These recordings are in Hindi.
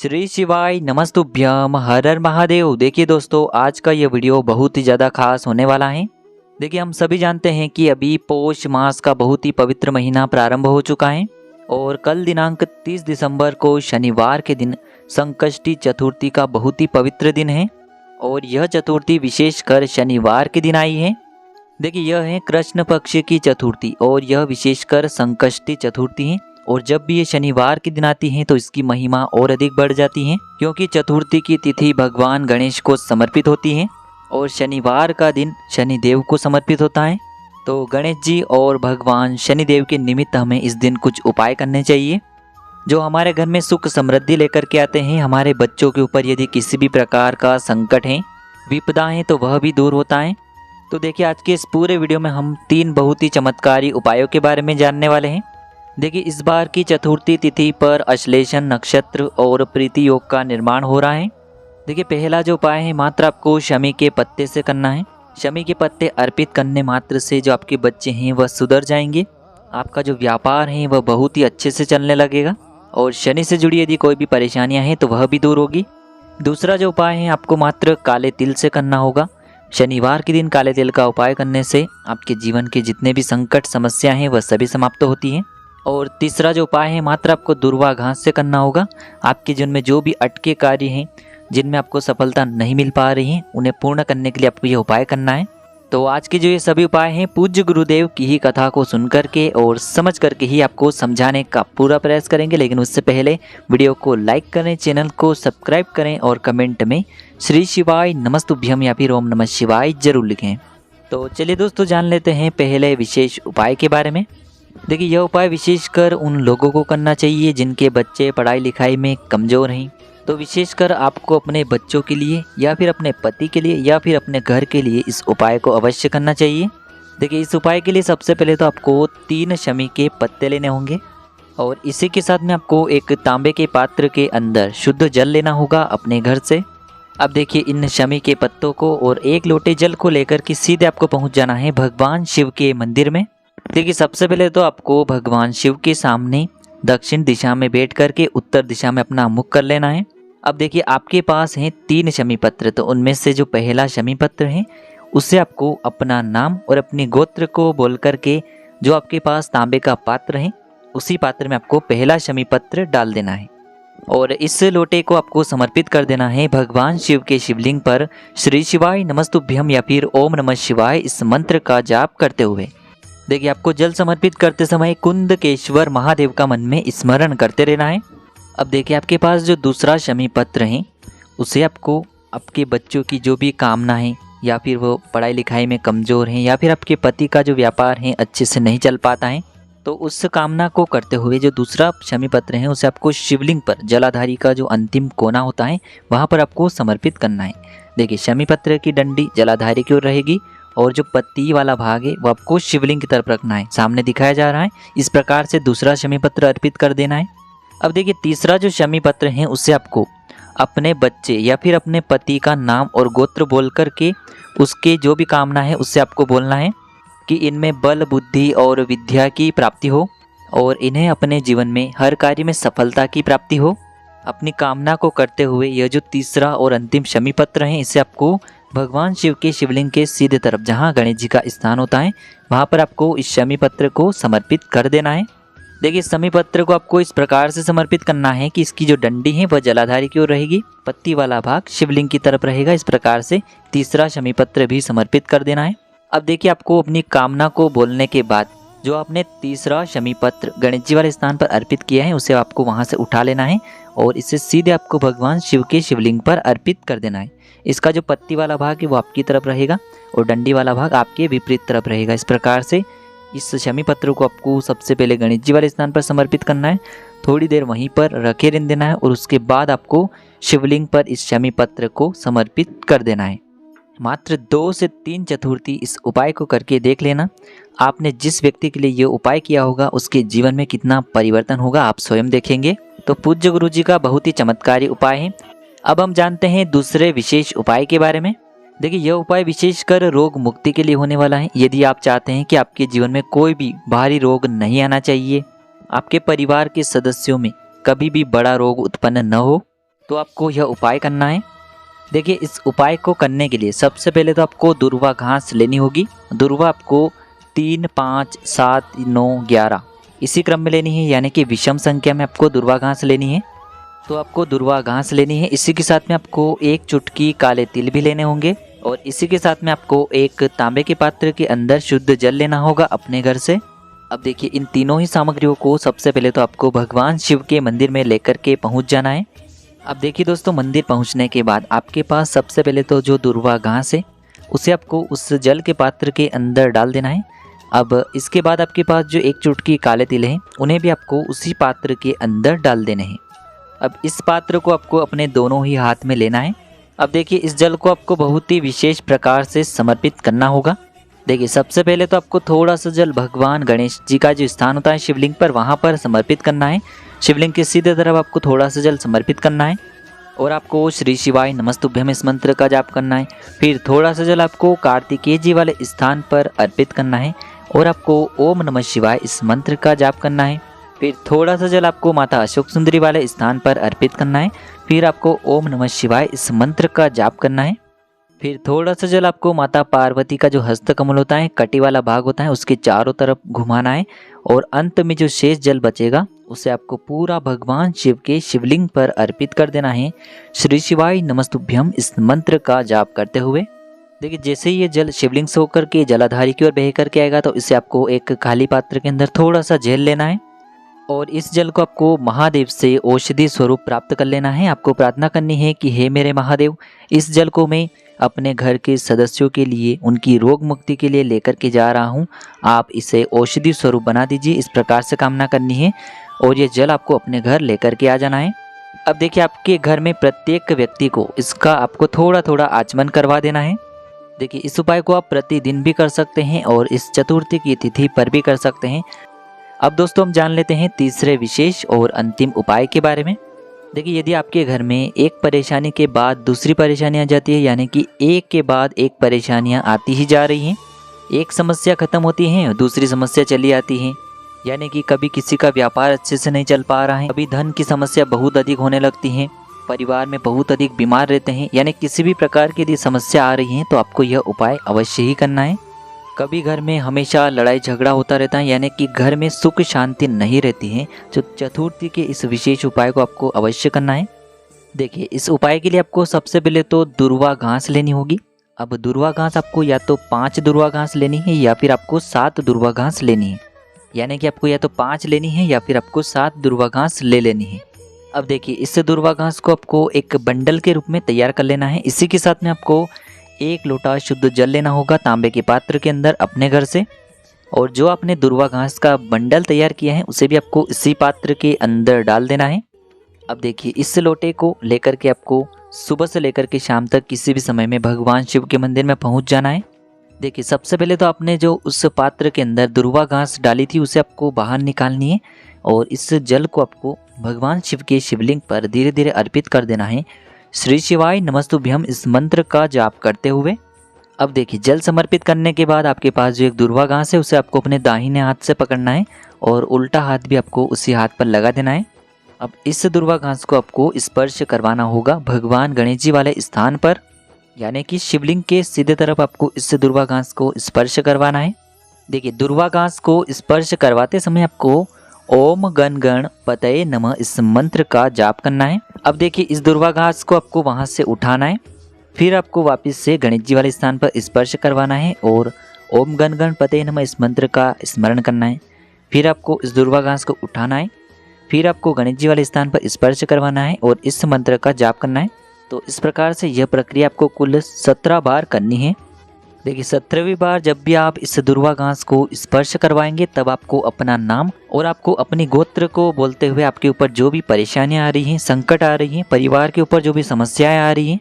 श्री शिवाय नमस्तुभ्यम हर हर महादेव। देखिए दोस्तों, आज का ये वीडियो बहुत ही ज़्यादा खास होने वाला है। देखिए, हम सभी जानते हैं कि अभी पौष मास का बहुत ही पवित्र महीना प्रारंभ हो चुका है और कल दिनांक 30 दिसंबर को शनिवार के दिन संकष्टी चतुर्थी का बहुत ही पवित्र दिन है और यह चतुर्थी विशेषकर शनिवार के दिन आई है। देखिए, यह है कृष्ण पक्ष की चतुर्थी और यह विशेषकर संकष्टी चतुर्थी है और जब भी ये शनिवार के दिन आती हैं तो इसकी महिमा और अधिक बढ़ जाती है, क्योंकि चतुर्थी की तिथि भगवान गणेश को समर्पित होती है और शनिवार का दिन शनिदेव को समर्पित होता है। तो गणेश जी और भगवान शनिदेव के निमित्त हमें इस दिन कुछ उपाय करने चाहिए जो हमारे घर में सुख समृद्धि लेकर के आते हैं। हमारे बच्चों के ऊपर यदि किसी भी प्रकार का संकट है, विपदा है, तो वह भी दूर होता है। तो देखिए, आज के इस पूरे वीडियो में हम 3 बहुत ही चमत्कारी उपायों के बारे में जानने वाले हैं। देखिए, इस बार की चतुर्थी तिथि पर अश्लेषण नक्षत्र और प्रीति योग का निर्माण हो रहा है। देखिए, पहला जो उपाय है, मात्र आपको शमी के पत्ते से करना है। शमी के पत्ते अर्पित करने मात्र से जो आपके बच्चे हैं वह सुधर जाएंगे, आपका जो व्यापार है वह बहुत ही अच्छे से चलने लगेगा और शनि से जुड़ी यदि कोई भी परेशानियां हैं तो वह भी दूर होगी। दूसरा जो उपाय है, आपको मात्र काले तिल से करना होगा। शनिवार के दिन काले तिल का उपाय करने से आपके जीवन के जितने भी संकट समस्या हैं वह सभी समाप्त होती हैं। और तीसरा जो उपाय है, मात्र आपको दुर्वा घास से करना होगा। आपके जीवन में जो भी अटके कार्य हैं, जिनमें आपको सफलता नहीं मिल पा रही है, उन्हें पूर्ण करने के लिए आपको यह उपाय करना है। तो आज के जो ये सभी उपाय हैं, पूज्य गुरुदेव की ही कथा को सुन करके और समझ करके ही आपको समझाने का पूरा प्रयास करेंगे। लेकिन उससे पहले वीडियो को लाइक करें, चैनल को सब्सक्राइब करें और कमेंट में श्री शिवाय नमस्तुभ्यम या फिर ओम नमः शिवाय जरूर लिखें। तो चलिए दोस्तों, जान लेते हैं पहले विशेष उपाय के बारे में। देखिए, यह उपाय विशेषकर उन लोगों को करना चाहिए जिनके बच्चे पढ़ाई लिखाई में कमज़ोर हैं। तो विशेषकर आपको अपने बच्चों के लिए या फिर अपने पति के लिए या फिर अपने घर के लिए इस उपाय को अवश्य करना चाहिए। देखिए, इस उपाय के लिए सबसे पहले तो आपको 3 शमी के पत्ते लेने होंगे और इसी के साथ में आपको एक तांबे के पात्र के अंदर शुद्ध जल लेना होगा अपने घर से। अब देखिए, इन शमी के पत्तों को और 1 लोटे जल को लेकर के सीधे आपको पहुंच जाना है भगवान शिव के मंदिर में। देखिए, सबसे पहले तो आपको भगवान शिव के सामने दक्षिण दिशा में बैठ करके उत्तर दिशा में अपना मुख कर लेना है। अब देखिए, आपके पास हैं 3 शमी पत्र, तो उनमें से जो पहला शमी पत्र है उससे आपको अपना नाम और अपनी गोत्र को बोल करके जो आपके पास तांबे का पात्र है उसी पात्र में आपको पहला शमी पत्र डाल देना है और इस लोटे को आपको समर्पित कर देना है भगवान शिव के शिवलिंग पर श्री शिवाय नमस्तुभ्यम या फिर ओम नमः शिवाय इस मंत्र का जाप करते हुए। देखिए, आपको जल समर्पित करते समय कुंदकेश्वर महादेव का मन में स्मरण करते रहना है। अब देखिए, आपके पास जो दूसरा शमी पत्र है उसे आपको आपके बच्चों की जो भी कामना है या फिर वो पढ़ाई लिखाई में कमज़ोर हैं या फिर आपके पति का जो व्यापार है अच्छे से नहीं चल पाता है, तो उस कामना को करते हुए जो दूसरा शमी पत्र है उसे आपको शिवलिंग पर जलाधारी का जो अंतिम कोना होता है वहाँ पर आपको समर्पित करना है। देखिए, शमी पत्र की डंडी जलाधारी की ओर रहेगी और जो पत्ती वाला भाग है वो आपको शिवलिंग की तरफ रखना है, सामने दिखाया जा रहा है। इस प्रकार से दूसरा शमी पत्र अर्पित कर देना है। अब देखिए, तीसरा जो शमी पत्र है उससे आपको अपने बच्चे या फिर अपने पति का नाम और गोत्र बोल करके उसके जो भी कामना है उससे आपको बोलना है कि इनमें बल बुद्धि और विद्या की प्राप्ति हो और इन्हें अपने जीवन में हर कार्य में सफलता की प्राप्ति हो। अपनी कामना को करते हुए यह जो तीसरा और अंतिम शमी पत्र है इसे आपको भगवान शिव के शिवलिंग के सीधे तरफ जहाँ गणेश जी का स्थान होता है वहाँ पर आपको इस शमी पत्र को समर्पित कर देना है। देखिए, इस शमी पत्र को आपको इस प्रकार से समर्पित करना है कि इसकी जो डंडी है वह जलाधारी की ओर रहेगी, पत्ती वाला भाग शिवलिंग की तरफ रहेगा। इस प्रकार से तीसरा शमी पत्र भी समर्पित कर देना है। अब देखिए, आपको अपनी कामना को बोलने के बाद जो आपने तीसरा शमी पत्र गणेश जी वाले स्थान पर अर्पित किया है उसे आपको वहाँ से उठा लेना है और इसे सीधे आपको भगवान शिव के शिवलिंग पर अर्पित कर देना है। इसका जो पत्ती वाला भाग है वो आपकी तरफ रहेगा और डंडी वाला भाग आपके विपरीत तरफ रहेगा। इस प्रकार से इस शमी पत्र को आपको सबसे पहले गणेश जी वाले स्थान पर समर्पित करना है, थोड़ी देर वहीं पर रखे रहने देना है और उसके बाद आपको शिवलिंग पर इस शमी पत्र को समर्पित कर देना है। मात्र 2 से 3 चतुर्थी इस उपाय को करके देख लेना। आपने जिस व्यक्ति के लिए ये उपाय किया होगा उसके जीवन में कितना परिवर्तन होगा आप स्वयं देखेंगे। तो पूज्य गुरु जी का बहुत ही चमत्कारी उपाय है। अब हम जानते हैं दूसरे विशेष उपाय के बारे में। देखिए, यह उपाय विशेषकर रोग मुक्ति के लिए होने वाला है। यदि आप चाहते हैं कि आपके जीवन में कोई भी बाहरी रोग नहीं आना चाहिए, आपके परिवार के सदस्यों में कभी भी बड़ा रोग उत्पन्न न हो, तो आपको यह उपाय करना है। देखिए इस उपाय को करने के लिए सबसे पहले तो आपको दुर्वा घास लेनी होगी। दुर्वा आपको 3, 5, 7, 9, 11 इसी क्रम में लेनी है, यानी कि विषम संख्या में आपको दुर्वा घास लेनी है। तो आपको दुर्वा घास लेनी है। इसी के साथ में आपको 1 चुटकी काले तिल भी लेने होंगे और इसी के साथ में आपको एक तांबे के पात्र के अंदर शुद्ध जल लेना होगा अपने घर से। अब देखिए इन तीनों ही सामग्रियों को सबसे पहले तो आपको भगवान शिव के मंदिर में लेकर के पहुंच जाना है। अब देखिए दोस्तों, मंदिर पहुंचने के बाद आपके पास सबसे पहले तो जो दुर्वा घास है उसे आपको उस जल के पात्र के अंदर डाल देना है। अब इसके बाद आपके पास जो 1 चुटकी काले तिल हैं उन्हें भी आपको उसी पात्र के अंदर डाल देने हैं। अब इस पात्र को आपको अपने दोनों ही हाथ में लेना है। अब देखिए इस जल को आपको बहुत ही विशेष प्रकार से समर्पित करना होगा। देखिए सबसे पहले तो आपको थोड़ा सा जल भगवान गणेश जी का जो स्थान होता है शिवलिंग पर, वहाँ पर समर्पित करना है। शिवलिंग के सीधे तरफ आपको थोड़ा सा जल समर्पित करना है और आपको श्री शिवाय नमस्तुभ्यम इस मंत्र का जाप करना है। फिर थोड़ा सा जल आपको कार्तिकेय जी वाले स्थान पर अर्पित करना है और आपको ओम नमः शिवाय इस मंत्र का जाप करना है। फिर थोड़ा सा जल आपको माता अशोक सुंदरी वाले स्थान पर अर्पित करना है। फिर आपको ओम नमः शिवाय इस मंत्र का जाप करना है। फिर थोड़ा सा जल आपको माता पार्वती का जो हस्त कमल होता है, कटी वाला भाग होता है, उसके चारों तरफ घुमाना है और अंत में जो शेष जल बचेगा उसे आपको पूरा भगवान शिव के शिवलिंग पर अर्पित कर देना है श्री शिवाय नमस्तुभ्यम इस मंत्र का जाप करते हुए। देखिए जैसे ही ये जल शिवलिंग से होकर के जलाधारी की ओर बह करके आएगा तो इसे आपको एक खाली पात्र के अंदर थोड़ा सा झेल लेना है और इस जल को आपको महादेव से औषधि स्वरूप प्राप्त कर लेना है। आपको प्रार्थना करनी है कि हे मेरे महादेव, इस जल को मैं अपने घर के सदस्यों के लिए उनकी रोग मुक्ति के लिए लेकर के जा रहा हूँ, आप इसे औषधि स्वरूप बना दीजिए। इस प्रकार से कामना करनी है और ये जल आपको अपने घर लेकर के आ जाना है। अब देखिए आपके घर में प्रत्येक व्यक्ति को इसका आपको थोड़ा थोड़ा आचमन करवा देना है। देखिए इस उपाय को आप प्रतिदिन भी कर सकते हैं और इस चतुर्थी की तिथि पर भी कर सकते हैं। अब दोस्तों हम जान लेते हैं तीसरे विशेष और अंतिम उपाय के बारे में। देखिए यदि आपके घर में एक परेशानी के बाद दूसरी परेशानी आ जाती है, यानी कि एक के बाद एक परेशानियां आती ही जा रही हैं, एक समस्या खत्म होती है और दूसरी समस्या चली आती है, यानी कि कभी किसी का व्यापार अच्छे से नहीं चल पा रहा है, कभी धन की समस्या बहुत अधिक होने लगती है, परिवार में बहुत अधिक बीमार रहते हैं, यानी किसी भी प्रकार की यदि समस्या आ रही है तो आपको यह उपाय अवश्य ही करना है। कभी घर में हमेशा लड़ाई झगड़ा होता रहता है, यानी कि घर में सुख शांति नहीं रहती है, तो चतुर्थी के इस विशेष उपाय को आपको अवश्य करना है। देखिए इस उपाय के लिए आपको सबसे पहले तो दुर्वा घास लेनी होगी। अब दुर्वा घास आपको या तो 5 दुर्वा घास लेनी है या फिर आपको 7 दुर्वा घास लेनी है, यानी कि आपको या तो 5 लेनी है या फिर आपको 7 दुर्वा घास ले लेनी है। अब देखिए इस दुर्वा घास को आपको एक बंडल के रूप में तैयार कर लेना है। इसी के साथ में आपको 1 लोटा शुद्ध जल लेना होगा तांबे के पात्र के अंदर अपने घर से, और जो आपने दुर्वा घास का बंडल तैयार किया है उसे भी आपको इसी पात्र के अंदर डाल देना है। अब देखिए इस लोटे को लेकर के आपको सुबह से लेकर के शाम तक किसी भी समय में भगवान शिव के मंदिर में पहुंच जाना है। देखिए सबसे पहले तो आपने जो उस पात्र के अंदर दुर्वा घास डाली थी उसे आपको बाहर निकालनी है और इस जल को आपको भगवान शिव के शिवलिंग पर धीरे धीरे अर्पित कर देना है श्री शिवाय नमस्तुभ्यम इस मंत्र का जाप करते हुए। अब देखिए जल समर्पित करने के बाद आपके पास जो एक दुर्वा घास है उसे आपको अपने दाहिने हाथ से पकड़ना है और उल्टा हाथ भी आपको उसी हाथ पर लगा देना है। अब इस दुर्वा घास को आपको स्पर्श करवाना होगा भगवान गणेश जी वाले स्थान पर, यानी कि शिवलिंग के सीधे तरफ आपको इस दुर्वा घास को स्पर्श करवाना है। देखिए दुर्वा घास को स्पर्श करवाते समय आपको ओम गण गण पतये नमः इस मंत्र का जाप करना है। अब देखिए इस दुर्वा घास को आपको वहां से उठाना है, फिर आपको वापस से गणेश जी वाले स्थान पर स्पर्श करवाना है और ओम गण गण पतये नमः इस मंत्र का स्मरण करना है। फिर आपको इस दुर्वा घास को उठाना है, फिर आपको गणेश जी वाले स्थान पर स्पर्श करवाना है और इस मंत्र का जाप करना है। तो इस प्रकार से यह प्रक्रिया आपको कुल 17 बार करनी है। देखिए 17वीं बार जब भी आप इस दुर्वा घास को स्पर्श करवाएंगे तब आपको अपना नाम और आपको अपनी गोत्र को बोलते हुए आपके ऊपर जो भी परेशानियां आ रही हैं, संकट आ रही हैं, परिवार के ऊपर जो भी समस्याएं आ रही हैं,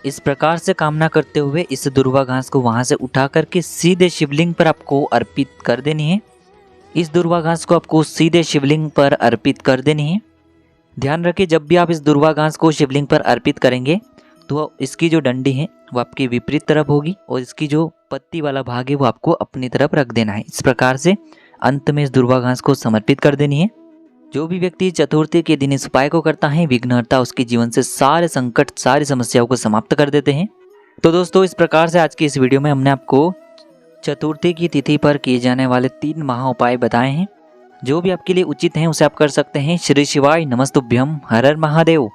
इस प्रकार से कामना करते हुए इस दुर्वा घास को वहां से उठा करके सीधे शिवलिंग पर आपको अर्पित कर देनी है। इस दुर्वा घास को आपको सीधे शिवलिंग पर अर्पित कर देनी है। ध्यान रखिए जब भी आप इस दुर्वा घास को शिवलिंग पर अर्पित करेंगे तो इसकी जो डंडी है वो आपकी विपरीत तरफ होगी और इसकी जो पत्ती वाला भाग है वो आपको अपनी तरफ रख देना है। इस प्रकार से अंत में इस दुर्वा घास को समर्पित कर देनी है। जो भी व्यक्ति चतुर्थी के दिन इस उपाय को करता है, विघ्नहर्ता उसके जीवन से सारे संकट, सारी समस्याओं को समाप्त कर देते हैं। तो दोस्तों, इस प्रकार से आज की इस वीडियो में हमने आपको चतुर्थी की तिथि पर किए जाने वाले 3 महा उपाय बताए हैं। जो भी आपके लिए उचित हैं उसे आप कर सकते हैं। श्री शिवाय नमस्तुभ्यम, हर हर महादेव।